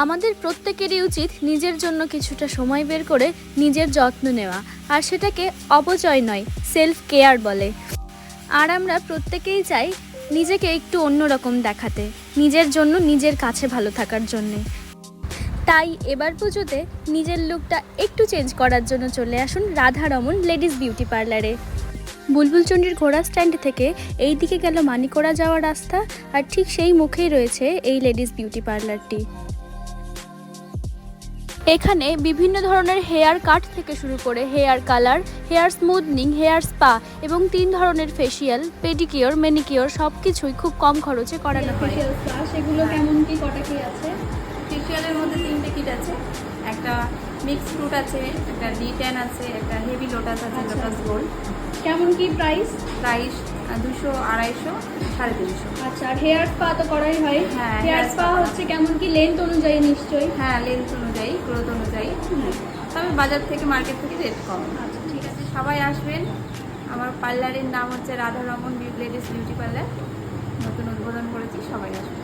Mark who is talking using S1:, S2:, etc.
S1: আমাদের প্রত্যেকেরই উচিত নিজের জন্য কিছুটা সময় বের করে নিজের যত্ন নেওয়া, আর সেটাকে অপচয় নয়, সেলফ কেয়ার বলে। আর আমরা প্রত্যেকেই চাই নিজেকে একটু অন্যরকম দেখাতে, নিজের জন্য, নিজের কাছে ভালো থাকার জন্যে। তাই এবার পুজোতে নিজের লুকটা একটু চেঞ্জ করার জন্য চলে আসুন রাধারমন লেডিস বিউটি পার্লারে। বুলবুলচণ্ডীর ঘোড়া স্ট্যান্ড থেকে এই দিকে গেল মানিকোড়া যাওয়ার রাস্তা, আর ঠিক সেই মুখেই রয়েছে এই লেডিস বিউটি পার্লারটি। এখানে বিভিন্ন ধরনের হেয়ার কাট থেকে শুরু করে hair colour, hair smoothing, hair spa এবং 3 ধরনের ফেসিয়াল, পেডিকিওর, ম্যানিকিওর সব কিছুই খুব কম খরচে করানো হয়।
S2: সেগুলো কেমন কি কটা কি আছে?
S3: ফেসিয়ালের মধ্যে 3টে কিট আছে। একটা মিক্স ফ্রুট আছে, একটা D10 আছে, একটা হেভি লোটাস আছে, লোটাস গোল্ড।
S2: কেমন কি প্রাইস?
S3: প্রাইস 200, 250, 350।
S2: আচ্ছা, আর হেয়ার স্পা তো করাই হয়।
S3: হ্যাঁ,
S2: হেয়ার স্পা হচ্ছে কেমন কি লেন্থ অনুযায়ী নিশ্চয়ই?
S3: হ্যাঁ, লেন্থ অনুযায়ী, গ্রোথ অনুযায়ী। তবে বাজার থেকে, মার্কেট থেকে রেট কম।
S2: আচ্ছা, ঠিক আছে।
S3: সবাই আসবেন। আমার পার্লারের নাম হচ্ছে রাধারমন লেডিস বিউটি পার্লার, নতুন উদ্বোধন করেছি, সবাই আসবেন।